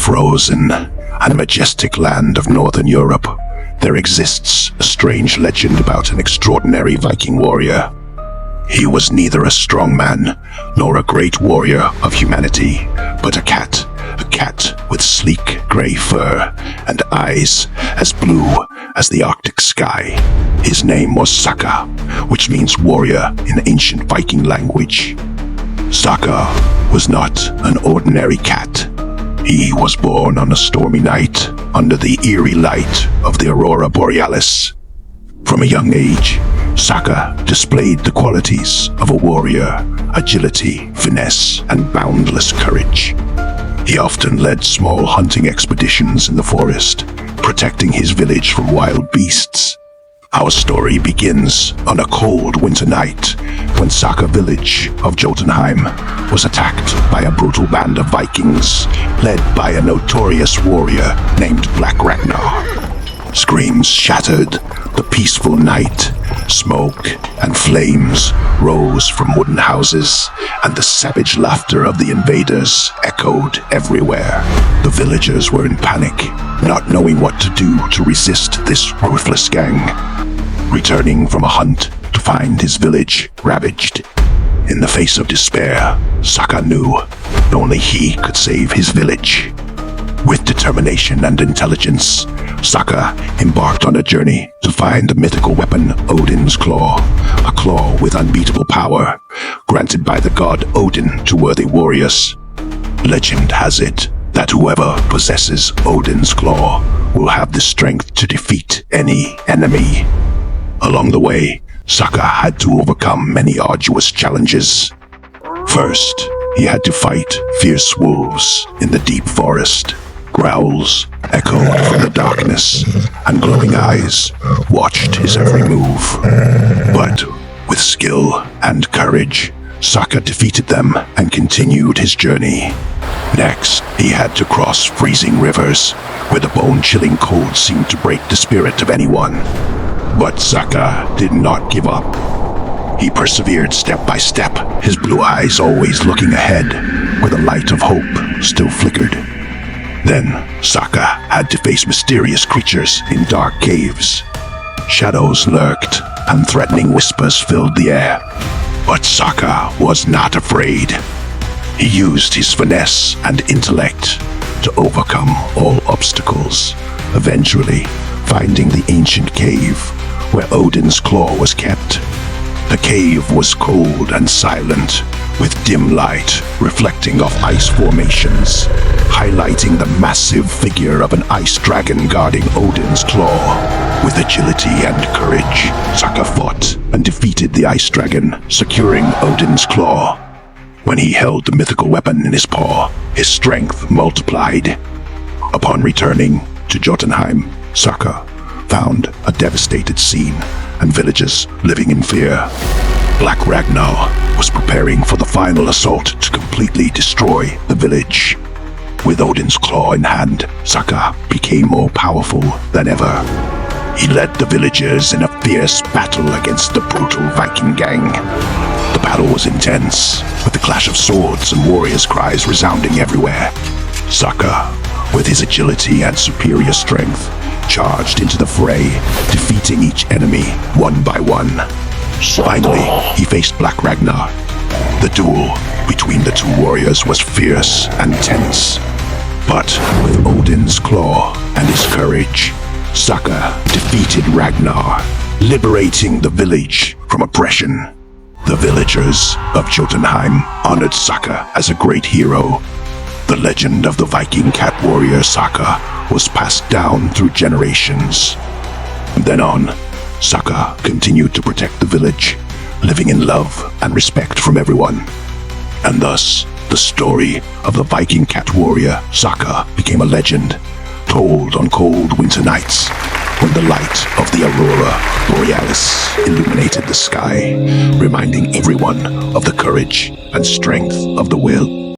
frozen and majestic land of northern Europe, there exists a strange legend about an extraordinary Viking warrior. He was neither a strong man nor a great warrior of humanity, but a cat with sleek gray fur and eyes as blue as the Arctic sky. His name was Saka, which means warrior in ancient Viking language. Saka was not an ordinary cat. He was born on a stormy night under the eerie light of the aurora borealis. From a young age, Saka displayed the qualities of a warrior: agility, finesse, and boundless courage. He often led small hunting expeditions in the forest, protecting his village from wild beasts. Our story begins on a cold winter night when Saka village of Jotunheim was attacked by a brutal band of Vikings led by a notorious warrior named Black Ragnar. Screams shattered the peaceful night. Smoke and flames rose from wooden houses, and the savage laughter of the invaders echoed everywhere. The villagers were in panic, not knowing what to do to resist this ruthless gang. Returning from a hunt to find his village ravaged. In the face of despair, Saka knew only he could save his village. With determination and intelligence, Saka embarked on a journey to find the mythical weapon Odin's Claw, a claw with unbeatable power, granted by the god Odin to worthy warriors. Legend has it that whoever possesses Odin's Claw will have the strength to defeat any enemy. Along the way, Saka had to overcome many arduous challenges. First, he had to fight fierce wolves in the deep forest. Growls echoed from the darkness, and glowing eyes watched his every move. But with skill and courage, Saka defeated them and continued his journey. Next, he had to cross freezing rivers, where the bone-chilling cold seemed to break the spirit of anyone. But Saka did not give up. He persevered step by step, his blue eyes always looking ahead, where the light of hope still flickered. Then, Saka had to face mysterious creatures in dark caves. Shadows lurked, and threatening whispers filled the air. But Saka was not afraid. He used his finesse and intellect to overcome all obstacles, eventually finding the ancient cave where Odin's Claw was kept. The cave was cold and silent, with dim light reflecting off ice formations, highlighting the massive figure of an ice dragon guarding Odin's Claw. With agility and courage, Saka fought and defeated the ice dragon, securing Odin's Claw. When he held the mythical weapon in his paw, his strength multiplied. Upon returning to Jotunheim, Saka found a devastated scene and villagers living in fear. Black Ragnar was preparing for the final assault to completely destroy the village. With Odin's Claw in hand, Saka became more powerful than ever. He led the villagers in a fierce battle against the brutal Viking gang. The battle was intense, with the clash of swords and warriors' cries resounding everywhere. Saka, with his agility and superior strength, charged into the fray, defeating each enemy one by one. Finally, he faced Black Ragnar. The duel between the two warriors was fierce and tense. But with Odin's Claw and his courage, Saka defeated Ragnar, liberating the village from oppression. The villagers of Jotunheim honored Saka as a great hero. The legend of the Viking cat warrior Saka was passed down through generations. From then on, Saka continued to protect the village, living in love and respect from everyone. And thus, the story of the Viking cat warrior Saka became a legend, told on cold winter nights when the light of the aurora borealis illuminated the sky, reminding everyone of the courage and strength of the will.